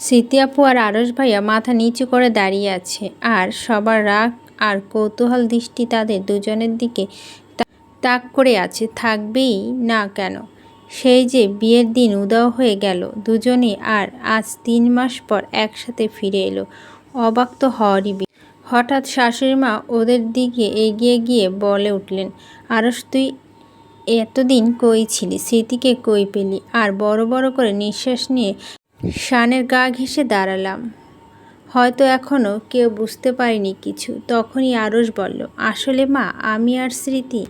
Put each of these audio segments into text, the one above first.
স্মৃতি আপু আর আরশ ভাইয়া মাথা নিচু করে দাঁড়িয়ে আছে, আর সবার রাগ আর কৌতূহল দৃষ্টি তাদের দুজনের দিকে তাক করে আছে। থাকবেই না কেন? সেই যে বিয়ের দিন উধাও হয়ে গেল দুজনেই, আর আজ 3 মাস পর একসাথে ফিরে এলো। অবাক তো হওয়ারই বিষয়। হঠাৎ শাশুড়িমা ওদের দিকে এগিয়ে গিয়ে বলে উঠলেন, আরশ, তুই এতদিন কই ছিলি? স্মৃতিকে কই পেলি? আর বড় বড় করে নিঃশ্বাস নিয়ে শানের গা ঘেঁষে দাঁড়ালাম। হয়তো এখনও কেউ বুঝতে পারেনি কিছু। তখনই আরশ বলল, আসলে মা, আমি আর স্মৃতি।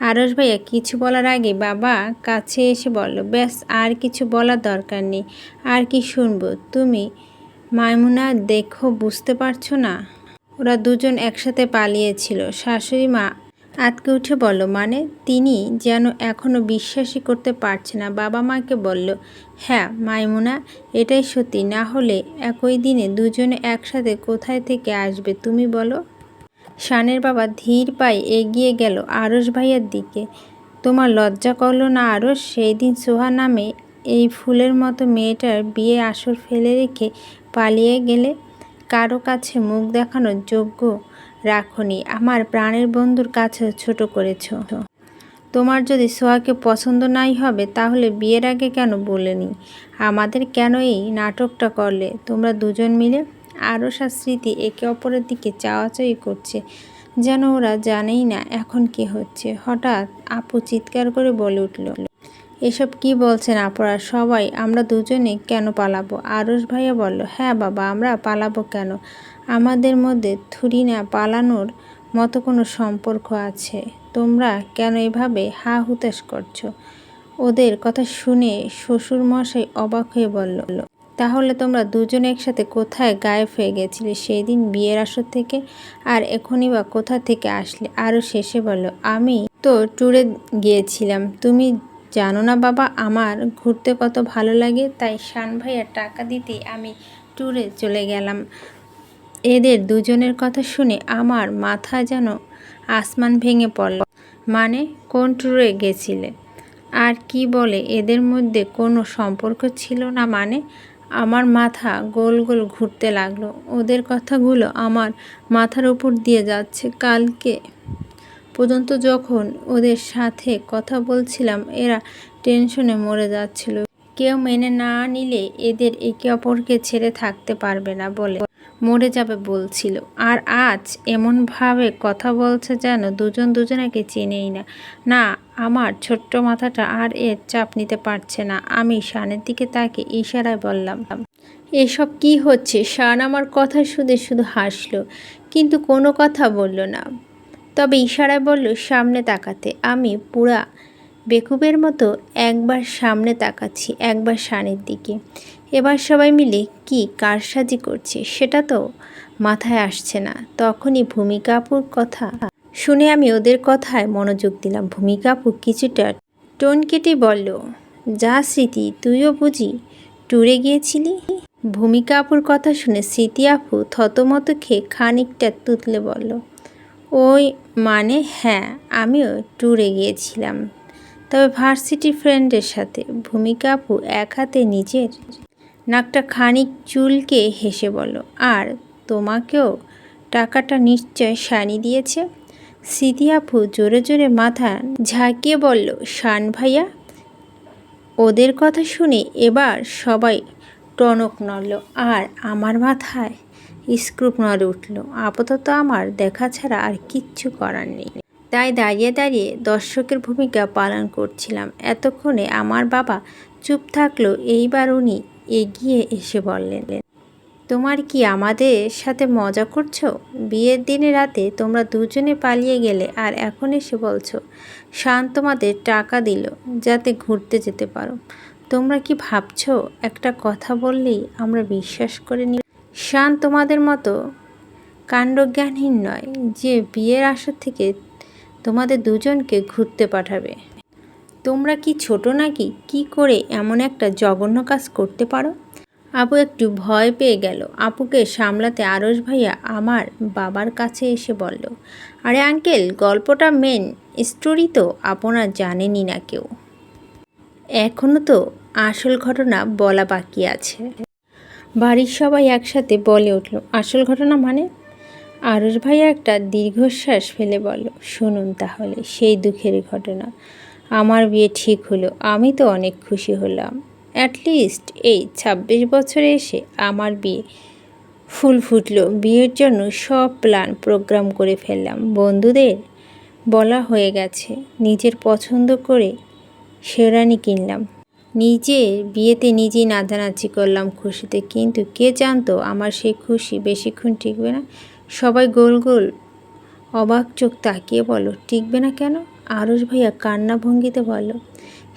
আরশ ভাইয়া কিছু বলার আগে বাবা কাছে এসে বলল, ব্যাস, আর কিছু বলার দরকার নেই। আর কি শুনবো? তুমি মাইমুনা দেখো, বুঝতে পারছো না? ওরা দুজন একসাথে পালিয়েছিল। শাশুড়ি মা আঁতকে উঠে বলল, মানে? তিনি যেন এখনও বিশ্বাসই করতে পারছে না। বাবা মাকে বলল, হ্যাঁ মাইমুনা, এটাই সত্যি। না হলে একই দিনে দুজনে একসাথে কোথায় থেকে আসবে তুমি বলো? শানের বাবা ধীর পায়ে এগিয়ে গেল আরশ ভাইয়ার দিকে। তোমার লজ্জা করলো না আরশ? সেই দিন সোহা নামে এই ফুলের মতো মেয়েটার বিয়ে আসর ফেলে রেখে পালিয়ে গেলে। কারো কাছে মুখ দেখানোর যোগ্য রাখনি। আমার প্রাণের বন্ধুর কাছে ছোট করেছ। তোমার যদি সোহাকে পছন্দ নাই হবে তাহলে বিয়ের আগে কেন বলেনি? আমাদের কেন এই নাটকটা করলে তোমরা দুজন মিলে? আরশ আর স্মৃতি একে অপরের দিকে চাওয়াচাই করছে, যেন ওরা জানেই না এখন কি হচ্ছে। হঠাৎ আপু চিৎকার করে বলে উঠল, এসব কি বলছেন আপনারা সবাই? আমরা দুজনে কেন পালাবো? আরশ ভাইয়া বলল, হ্যাঁ বাবা, আমরা পালাবো কেন? আমাদের মধ্যে থুরি না পালানোর মতো কোনো সম্পর্ক আছে? তোমরা কেন এভাবে হা হুতাশ করছো? ওদের কথা শুনে শ্বশুর মশাই অবাক হয়ে বলল, তাহলে তোমরা দুজনে একসাথে কোথায় গায়েব হয়ে গেছিলে সেই দিন বিয়ের আসর থেকে? আর এখনই বা কোথা থেকে আসলে? আরও শেষে বলল, আমি তো ট্যুরে গিয়েছিলাম। তুমি জানো না বাবা, আমার ঘুরতে কত ভালো লাগে, তাই শান ভাইয়ার টাকা দিতেই আমি ট্যুরে চলে গেলাম। এদের দুজনের কথা শুনে আমার মাথা যেন আসমান ভেঙে পড়ল। মানে, কোন ট্যুরে গেছিলে? আর কি বলে এদের মধ্যে কোনো সম্পর্ক ছিল না মানে? আমার মাথা গোল গোল ঘুরতে লাগলো। ওদের কথাগুলো আমার মাথার উপর দিয়ে যাচ্ছে। কালকে পর্যন্ত যখন ওদের সাথে কথা বলছিলাম, এরা টেনশনে মরে যাচ্ছিল। কেউ মেনে না নিলে এদের একে অপরকে ছেড়ে থাকতে পারবে না বলে মরে যাবে বলছিল। আর আজ এমনভাবে কথা বলছে যেন দুজন দুজনাকে চেনেই না। না, আমার ছোট্ট মাথাটা আর এর চাপ নিতে পারছে না। আমি শানের দিকে তাকে ইশারায় বললাম, এসব কি হচ্ছে? শান আমার কথা শুনে শুধু হাসলো, কিন্তু কোনো কথা বলল না। তবে ইশারায় বলল সামনে তাকাতে। আমি পুরা বেকুবের মতো একবার সামনে তাকাচ্ছি, একবার শানের দিকে। এবার সবাই মিলে কি কারসাজি করছে সেটা তো মাথায় আসছে না। তখনই ভূমিকা আপুর কথা শুনে আমি ওদের কথায় মনোযোগ দিলাম। ভূমিকা আপু কিছুটা টোন কেটে বলল, যা স্মৃতি, তুইও বুঝি ট্যুরে গিয়েছিলি? ভূমিকা আপুর কথা শুনে স্মৃতি আপু থতমত খেয়ে খানিকটা তুতলে বলল, ওই মানে, হ্যাঁ আমিও ট্যুরে গিয়েছিলাম, তবে ভার্সিটি ফ্রেন্ডের সাথে। ভূমিকা আপু এক হাতে নিজের নাকটা খানিক চুলকে হেসে বলল, আর তোমাকেও টাকাটা নিশ্চয় শানি দিয়েছে? স্মৃতি আপু জোরে জোরে মাথা ঝাঁকিয়ে বলল, শান ভাইয়া। ওদের কথা শুনে এবার সবাই টনক নড়ল, আর আমার মাথায় স্ক্রুপ নড়ে উঠল। আপাতত আমার দেখা ছাড়া আর কিচ্ছু করার নেই, তাই দাঁড়িয়ে দাঁড়িয়ে দর্শকের ভূমিকা পালন করছিলাম। এতক্ষণে আমার বাবা চুপ থাকলো। এইবার উনি এগিয়ে এসে বললেন, তোমার কি আমাদের সাথে মজা করছো? বিয়ের দিনে রাতে তোমরা দুজনে পালিয়ে গেলে, আর এখন এসে বলছো শান তোমাদের টাকা দিল যাতে ঘুরতে যেতে পারো। তোমরা কি ভাবছো একটা কথা বললেই আমরা বিশ্বাস করে নিব? শান তোমাদের মতো কাণ্ডজ্ঞানহীন নয় যে বিয়ের আসর থেকে তোমাদের দুজনকে ঘুরতে পাঠাবে। তোমরা কি ছোট নাকি? কি করে এমন একটা জঘন্য কাজ করতে পারো? আপু একটু ভয় পেয়ে গেল। আপুকে সামলাতে আরশ ভাইয়া আমার বাবার কাছে এসে বলল, আরে আঙ্কেল, গল্পটা মেন স্টোরি তো আপনারা জানেনই না কেউ। এখনও তো আসল ঘটনা বলা বাকি আছে। বাড়ির সবাই একসাথে বলে উঠল, আসল ঘটনা মানে? আরশ ভাইয়া একটা দীর্ঘশ্বাস ফেলে বলল, শুনুন তাহলে সেই দুঃখের ঘটনা। আমার বিয়ে ঠিক হলো, আমি তো অনেক খুশি হলাম। অ্যাটলিস্ট এই ২৬ বছরে এসে আমার বিয়ে ফুল ফুটলো। বিয়ের জন্য সব প্ল্যান প্রোগ্রাম করে ফেললাম, বন্ধুদের বলা হয়ে গেছে, নিজের পছন্দ করে শেরওয়ানি কিনলাম, নিজের বিয়েতে নিজেই নাচানাচি করলাম খুশিতে। কিন্তু কে জানতো আমার সেই খুশি বেশিক্ষণ টিকবে না। সবাই গোল গোল অবাক চোখ তাকিয়ে বলল, টিকবে না কেন? আরশ ভাইয়া কান্না ভঙ্গিতে বলল,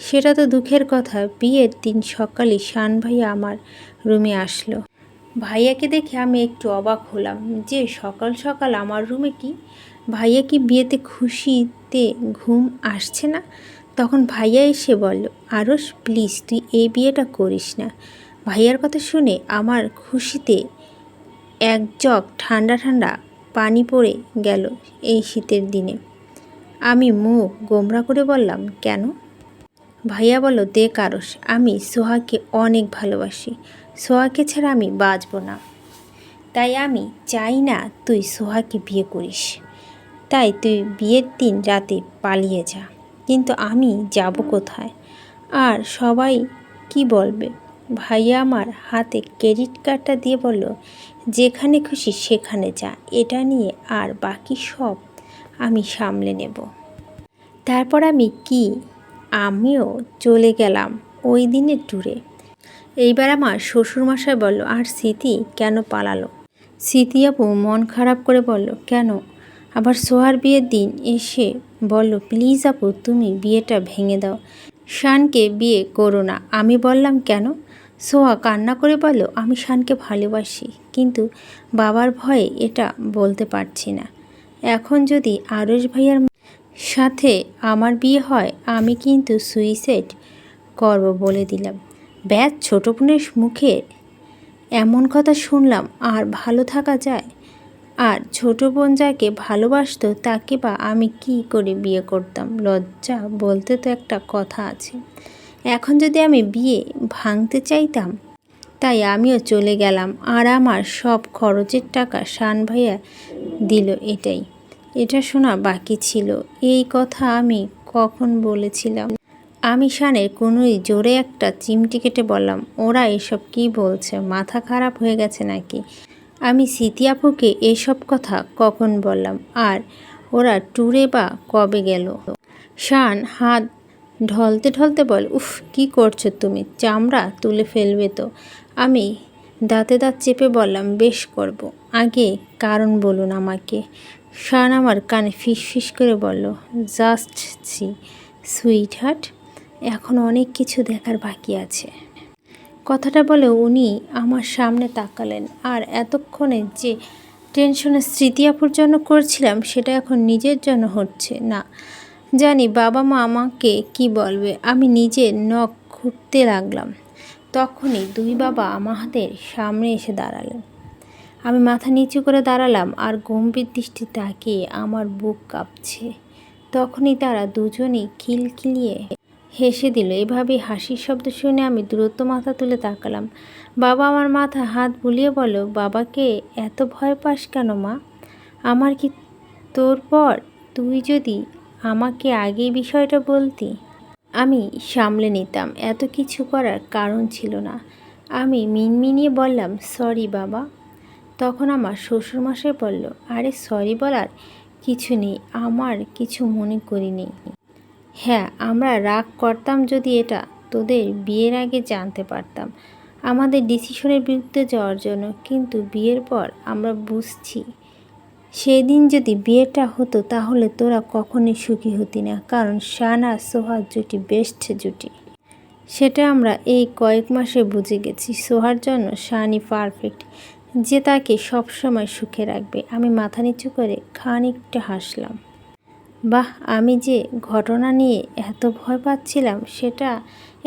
সেটা তো দুঃখের কথা। বিয়ের দিন সকালে শান ভাইয়া আমার রুমে আসলো। ভাইয়াকে দেখে আমি একটু অবাক হলাম যে সকাল সকাল আমার রুমে কি? ভাইয়া কি বিয়েতে খুশিতে ঘুম আসছে না? তখন ভাইয়া এসে বলল, আরশ প্লিজ তুই এই বিয়েটা করিস না। ভাইয়ার কথা শুনে আমার খুশিতে এক জগ ঠান্ডা ঠান্ডা পানি পড়ে গেল এই শীতের দিনে। আমি মুখ গোমরা করে বললাম, কেন? ভাইয়া বলল, দেখ আরশ, আমি সোহাকে অনেক ভালোবাসি। সোহাকে ছাড়া আমি বাঁচব না। তাই আমি চাই না তুই সোহাকে বিয়ে করিস। তাই তুই বিয়ের দিন রাতে পালিয়ে যা। কিন্তু আমি যাব কোথায়? আর সবাই কি বলবে? ভাইয়া আমার হাতে ক্রেডিট কার্ডটা দিয়ে বলল, যেখানে খুশি সেখানে যা, এটা নিয়ে আর বাকি সব আমি সামলে নেব। তারপর আমিও চলে গেলাম ওই দিনের ট্যুরে। এইবার আমার শ্বশুরমশাই বলল, আর স্মৃতি কেন পালালো? স্মৃতি আপু মন খারাপ করে বলল, কেন? আবার সোহার বিয়ের দিন এসে বলল, প্লিজ আপু তুমি বিয়েটা ভেঙে দাও, শানকে বিয়ে করো না। আমি বললাম, কেন? সোহা কান্না করে বলল, আমি শানকে ভালোবাসি, কিন্তু বাবার ভয়ে এটা বলতে পারছি না। এখন যদি আরশ ভাইয়ার সাথে আমার বিয়ে হয়, আমি কিন্তু সুইসাইড করব বলে দিলাম। ব্যাস, ছোটো বোনের মুখে এমন কথা শুনলাম আর ভালো থাকা যায়? আর ছোটো বোন যাকে ভালোবাসতো তাকে বা আমি কি করে বিয়ে করতাম? লজ্জা বলতে তো একটা কথা আছে। এখন যদি আমি বিয়ে ভাঙতে চাইতাম, তাই আমিও চলে গেলাম। আর আমার সব খরচের টাকা শান ভাইয়া দিল। এটা শোনা বাকি ছিল। এই কথা আমি কখন বলেছিলাম? আমি শানের কোনোই জোরে একটা চিমটি কেটে বললাম, ওরা এসব কি বলছে? মাথা খারাপ হয়ে গেছে নাকি? আমি স্মৃতি আপুকে এসব কথা কখন বললাম? আর ওরা ট্যুরে বা কবে গেল? শান হাত ঢলতে ঢলতে বল, উফ কি করছো তুমি? চামড়া তুলে ফেলবে তো। আমি দাঁতে দাঁত চেপে বললাম, বেশ করব, আগে কারণ বলুন আমাকে। শান আমার কানে ফিসফিস করে বলল, জাস্ট সি সুইট হার্ট, এখন অনেক কিছু দেখার বাকি আছে। কথাটা বলে উনি আমার সামনে তাকালেন। আর এতক্ষণে যে টেনশনে স্মৃতি আপুর জন্য করছিলাম, সেটা এখন নিজের জন্য হচ্ছে না। জানি বাবা মা আমাকে কি বলবে। আমি নিজে নখ খুঁটতে লাগলাম। তখনই দুই বাবা আমাদের সামনে এসে দাঁড়ালেন। আমি মাথা নিচু করে দাঁড়ালাম আর গম্ভীর দৃষ্টি তাকিয়ে আমার বুক কাঁপছে। তখনই তারা দুজনেই খিলখিলিয়ে হেসে দিল। এভাবেই হাসির শব্দ শুনে আমি দ্রুত মাথা তুলে তাকালাম। বাবা আমার মাথা হাত বুলিয়ে বলল, বাবাকে এত ভয় পাস কেন মা? আমার কি তোর পর? তুই যদি আমাকে আগেই বিষয়টা বলতি, আমি সামলে নিতাম। এত কিছু করার কারণ ছিল না। আমি মিনমিনিয়ে বললাম, সরি বাবা। তখন আমার শ্বশুরমশাই বলল, আরে সরি বলার কিছু নেই, আমার কিছু মনে করিনি। হ্যাঁ, আমরা রাগ করতাম যদি এটা তোদের বিয়ের আগে জানতে পারতাম, আমাদের ডিসিশনের বিরুদ্ধে যাওয়ার জন্য। কিন্তু বিয়ের পর আমরা বুঝছি, সেই দিন যদি বিয়েটা হতো তাহলে তোরা কখনোই সুখী হতি না। কারণ শান আর সোহার জুটি বেস্ট জুটি, সেটা আমরা এই কয়েক মাসে বুঝে গেছি। সোহার জন্য শানই পারফেক্ট, যে তাকে সবসময় সুখে রাখবে। আমি মাথা নিচু করে খানিকটা হাসলাম। বাহ, আমি যে ঘটনা নিয়ে এত ভয় পাচ্ছিলাম সেটা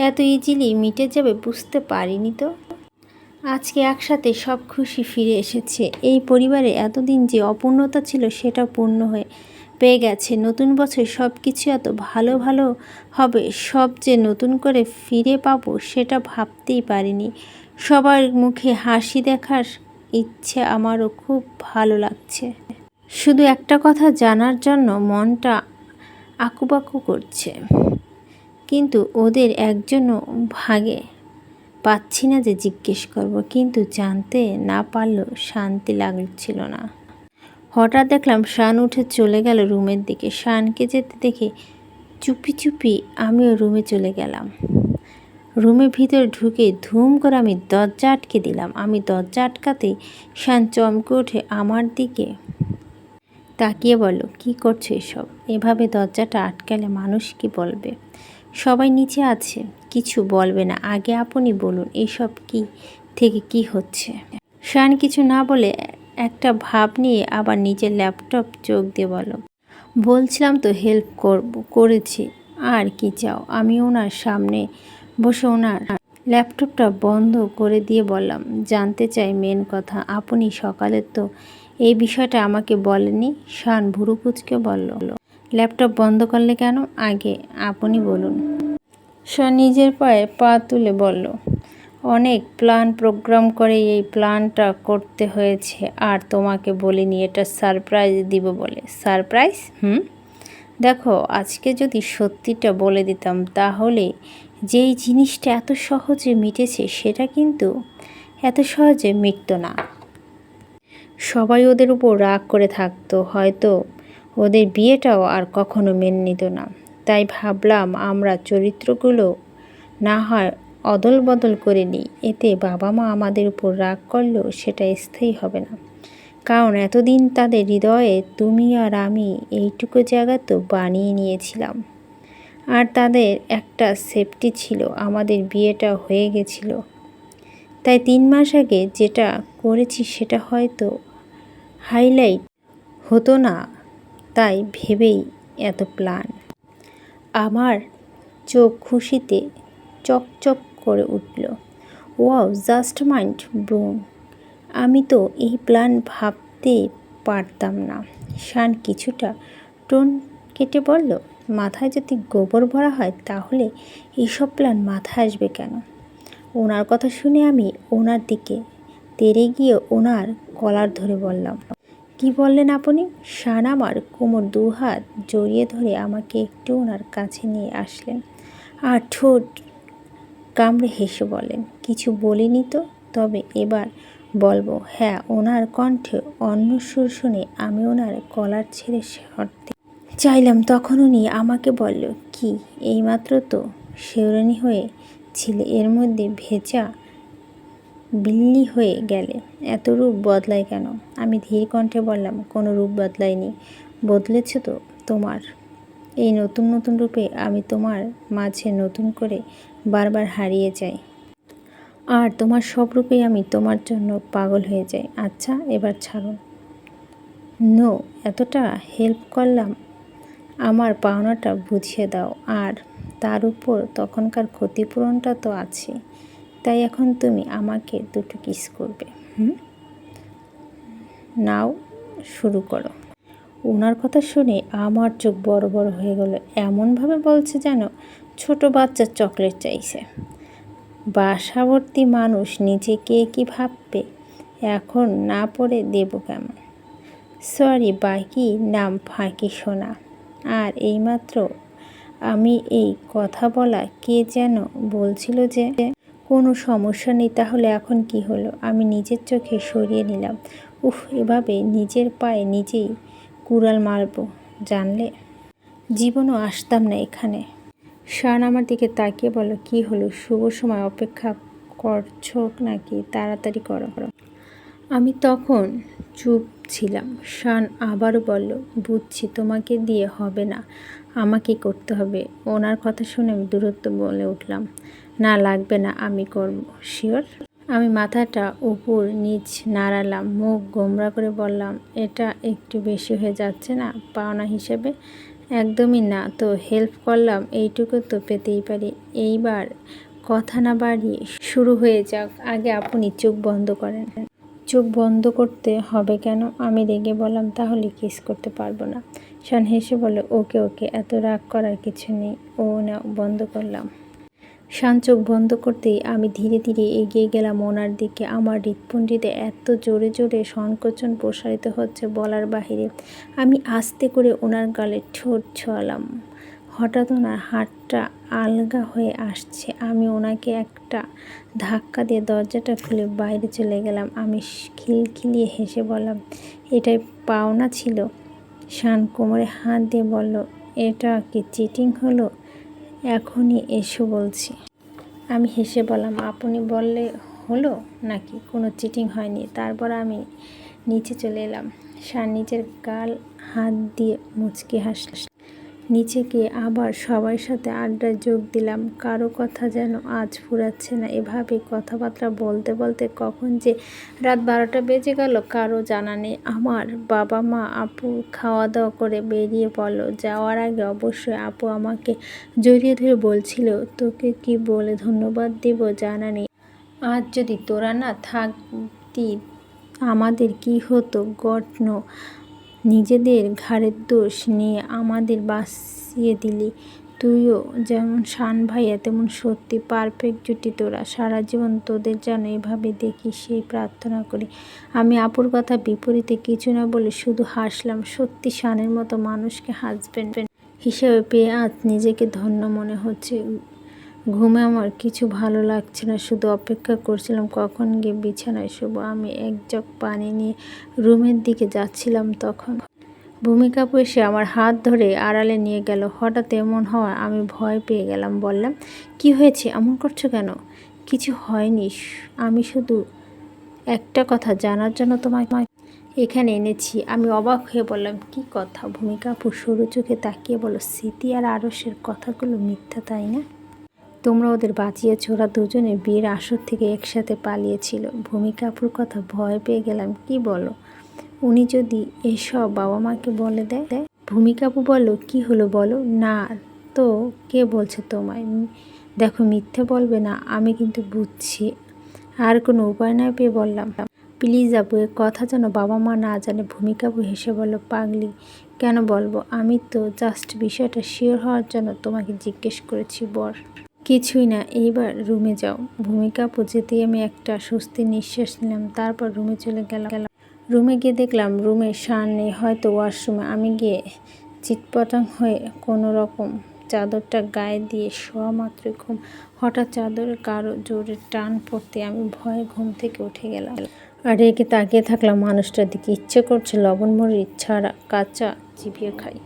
এত ইজিলি মিটে যাবে বুঝতে পারিনি তো। আজকে একসাথে সব খুশি ফিরে এসেছে। এই পরিবারে এতদিন যে অপূর্ণতা ছিল সেটা পূর্ণ হয়ে পেয়ে গেছে। নতুন বছর সব কিছু এত ভালো ভালো হবে, সব যে নতুন করে ফিরে পাবো সেটা ভাবতেই পারিনি। সবার মুখে হাসি দেখার ইচ্ছে আমারও খুব ভালো লাগছে। শুধু একটা কথা জানার জন্য মনটা আকুপাকু করছে, কিন্তু ওদের একজনও ভাগে পাচ্ছি না যে জিজ্ঞেস করব, কিন্তু জানতে না পারলেও শান্তি লাগছিল না। হঠাৎ দেখলাম শান উঠে চলে গেল রুমের দিকে। শানকে যেতে দেখে চুপি চুপি আমিও রুমে চলে গেলাম। রুমের ভিতরে ঢুকে ধুম করে আমি দরজা আটকে দিলাম। আমি দরজা আটকাতেই শান চমকে উঠে আমার দিকে তাকিয়ে বলল, কি করছো এসব? এভাবে দরজাটা আটকালে মানুষ কি বলবে? সবাই নিচে আছে, কিছু বলবে না, আগে আপনি বলুন এসব কি থেকে কি হচ্ছে? শান কিছু না বলে একটা ভাব নিয়ে আবার নিজের ল্যাপটপ চোখ দিয়ে বলল, বলছিলাম তো হেল্প করেছি, আর কি চাও? আমি ওনার সামনে বসে ওনার ল্যাপটপটা বন্ধ করে দিয়ে বললাম, জানতে চাই মেন কথা, আপনি সকালে তো এই বিষয়টা আমাকে বলেননি। শান ভুরু কুঁচকে বলল, ল্যাপটপ বন্ধ করলে কেন? আগে আপনি বলুন। শান নিজের পায়ে পা তুলে বলল, অনেক প্ল্যান প্রোগ্রাম করে এই প্ল্যানটা করতে হয়েছে, আর তোমাকে বলিনি এটা সারপ্রাইজ দিব বলে। সারপ্রাইজ? দেখো, আজকে যদি সত্যিটা বলে দিতাম তাহলে যেই জিনিসটা এত সহজে মিটেছে সেটা কিন্তু এত সহজে মিটত না। সবাই ওদের উপর রাগ করে থাকতো, হয়তো ওদের বিয়েটাও আর কখনো মেনে নিত না। তাই ভাবলাম আমরা চরিত্রগুলো না হয় অদল বদল করে নিই, এতে বাবা মা আমাদের উপর রাগ করলেও সেটা স্থায়ী হবে না। কারণ এতদিন তাদের হৃদয়ে তুমি আর আমি এইটুকু জায়গা তো বানিয়ে নিয়েছিলাম, আর তাদের একটা সেফটি ছিল, আমাদের বিয়েটা হয়ে গেছিল। তাই 3 মাস আগে যেটা করেছি সেটা হয়তো হাইলাইট হতো না, তাই ভেবেই এত প্ল্যান। আমার চোখ খুশিতে চকচক করে উঠল। Wow, just mind blown. আমি তো এই প্ল্যান ভাবতে পারতাম না। শান কিছুটা টোন কেটে বলল, মাথায় যদি গোবর ভরা হয় তাহলে এইসব প্ল্যান মাথায় আসবে কেন? ওনার কথা শুনে আমি ওনার দিকে তেড়ে গিয়ে ওনার কলার ধরে বললাম, কি বললেন আপনি? শান আমার কোমর 2 হাত জড়িয়ে ধরে আমাকে একটু ওনার কাছে নিয়ে আসলেন আর ঠোঁট কামড়ে হেসে বলেন, কিছু বলিনি তো, তবে এবার বলবো। হ্যাঁ। ওনার কণ্ঠে অন্য সুর শুনে আমি ওনার কলার ছেড়ে সরতে চাইলাম, তখন উনি আমাকে বলল, কি এইমাত্র তো শেরওয়ানি হয়ে ছিলে, এর মধ্যে ভেজা বিল্লি হয়ে গেলে, এত রূপ বদলায় কেন? আমি ধীর কণ্ঠে বললাম, কোনো রূপ বদলায়নি, বদলেছে তো তোমার। এই নতুন নতুন রূপে আমি তোমার মাঝে নতুন করে বারবার হারিয়ে যাই, আর তোমার সব রূপেই আমি তোমার জন্য পাগল হয়ে যাই। আচ্ছা, এবার ছাড়ুন। নো, এতটা হেল্প করলাম, আমার পাওনাটা বুঝিয়ে দাও, আর তার উপর তখনকার ক্ষতিপূরণটা তো আছে। তাই এখন তুমি আমাকে 2টো কিস করবে। নাও, শুরু করো। ওনার কথা শুনে আমার চোখ বড় বড় হয়ে গেল। এমনভাবে বলছে যেন ছোট বাচ্চা চকলেট চাইছে। বাসাভর্তি মানুষ নিজেকে কি ভাববে? এখন না পড়ে দেব কেমন? সরি, বাকি নাম ফাঁকি সোনা। আর এইমাত্র আমি এই কথা বলা কে যেন বলছিল যে কোনো সমস্যা নেই, তাহলে এখন কি হলো? আমি নিজের চোখে সরিয়ে নিলাম। উফ, এভাবে নিজের পায়ে নিজেই কুড়াল মারবো জানলে জীবনও আসতাম না এখানে। শান আমার দিকে তাকিয়ে বলল, কি হলো? শুভ সময় অপেক্ষা করছো নাকি? তাড়াতাড়ি করো। আমি তখন চুপ ছিলাম। শান আবারও বলল, বুঝছি, তোমাকে দিয়ে হবে না, আমাকে করতে হবে। ওনার কথা শুনে আমি দূরত্ব বলে উঠলাম, না লাগবে না, আমি করব। শিওর? আমি মাথাটা উপর নিচ নাড়ালাম, মুখ গোমরা করে বললাম, এটা একটু বেশি হয়ে যাচ্ছে না পাওনা হিসেবে? একদমই না তো, হেল্প করলাম এইটুকু তো পেতেই পারি। এইবার কথা না বাড়িয়ে শুরু হয়ে যাক। আগে আপনি চোখ বন্ধ করেন। চোখ বন্ধ করতে হবে কেন? আমি রেগে বললাম, তাহলে কিস করতে পারবো না। শান হেসে বলে, ওকে ওকে, এত রাগ করার কিছু নেই। ও না, বন্ধ করলাম। শান চোখ বন্ধ করতেই আমি ধীরে ধীরে এগিয়ে গেলাম ওনার দিকে। আমার হৃৎপিণ্ডে এত জোরে জোরে সংকোচন প্রসারিত হচ্ছে বলার বাহিরে। আমি আস্তে করে ওনার গালে ঠোঁট ছোঁয়ালাম। হঠাৎ ওনার হাতটা আলগা হয়ে আসছে। আমি ওনাকে একটা ধাক্কা দিয়ে দরজাটা খুলে বাইরে চলে গেলাম। আমি খিলখিলিয়ে হেসে বললাম, এটাই পাওনা ছিল? শান কোমরে হাত দিয়ে বলল, এটা কি চিটিং হলো? এখনই এসো বলছি। আমি হেসে বললাম, আপনি বললে হলো নাকি? কোনো চিটিং হয়নি। তারপর আমি নিচে চলে এলাম। শান নিচের গাল হাত দিয়ে মুচকি হাসল। নিচে গিয়ে আবার সবার সাথে আড্ডায় যোগ দিলাম। কারো কথা যেন আজ ফুরাচ্ছে না। এভাবে কথাবার্তা বলতে বলতে কখন যে রাত 12টা বেজে গেল কারো জানা নেই। আমার বাবা মা আপু খাওয়া দাওয়া করে বেরিয়ে পড়ল। যাওয়ার আগে অবশ্যই আপু আমাকে জড়িয়ে ধরে বলছিল, তোকে কি বলে ধন্যবাদ দেব জানা নেই। আজ যদি তোরা না থাকতি আমাদের কি হতো গঠন। নিজেদের ঘাড়ের দোষ নিয়ে আমাদের বাঁচিয়ে দিলি। তুইও যেমন শান ভাইয়া তেমন সত্যি পারফেক্ট জুটি তোরা। সারা জীবন তোদের যেন এভাবে দেখি সেই প্রার্থনা করি। আমি আপুর কথা বিপরীতে কিছু না বলে শুধু হাসলাম। সত্যি শানের মতো মানুষকে হাজবেন্ড হিসেবে পেয়ে আজ নিজেকে ধন্য মনে হচ্ছে। ঘুমে আমার কিছু ভালো লাগছে না। শুধু অপেক্ষা করছিলাম কখন গিয়ে বিছানায় শোবো। আমি এক জগ পানি নিয়ে রুমের দিকে যাচ্ছিলাম তখন ভূমিকা আপু এসে আমার হাত ধরে আড়ালে নিয়ে গেল। হঠাৎ এমন হওয়া আমি ভয় পেয়ে গেলাম। বললাম, কি হয়েছে? এমন করছো কেন? কিছু হয়নি, আমি শুধু একটা কথা জানার জন্য তোমাকে এখানে এনেছি। আমি অবাক হয়ে বললাম, কি কথা? ভূমিকা আপু সরু চোখে তাকিয়ে বলল, স্মৃতি আর আরশের কথাগুলো মিথ্যা তাই না? তোমরা ওদের বাঁচিয়েছ। ওরা দুজনে বিয়ের আসর থেকে একসাথে পালিয়েছিল। ভূমিকা আপুর কথা ভয় পেয়ে গেলাম। কি বলো? উনি যদি এসব বাবা মাকে বলে দেয়? ভূমিকা আপু বলল, কি হলো বলো না তো? কে বলছে তোমায়? দেখো, মিথ্যে বলবে না, আমি কিন্তু বুঝছি। আর কোনো উপায় না পেয়ে বললাম, প্লিজ আপু, এ কথা যেন বাবা মা না জানে। ভূমিকা আপু হেসে বলল, পাগলি, কেন বলবো? আমি তো জাস্ট বিষয়টা শিওর হওয়ার জন্য তোমাকে জিজ্ঞেস করেছি। বর কিছুই না, এইবার রুমে যাও। ভূমিকা আপু যেতেই আমি একটা স্বস্তির নিঃশ্বাস নিলাম। তারপর রুমে চলে গেলাম। রুমে গিয়ে দেখলাম রুমে শান নেই, হয়তো ওয়াশরুমে। আমি গিয়ে চিটপটাং হয়ে কোনো রকম চাদরটা গায়ে দিয়ে শোয়া মাত্রই ঘুম। হঠাৎ চাদরে কারো জোরে টান পড়তে আমি ভয়ে ঘুম থেকে উঠে গেলাম আর রেগে তাকিয়ে থাকলাম মানুষটার দিকে। ইচ্ছে করছে লবণ মরিচ ছাড়া কাঁচা চিবিয়ে খাই।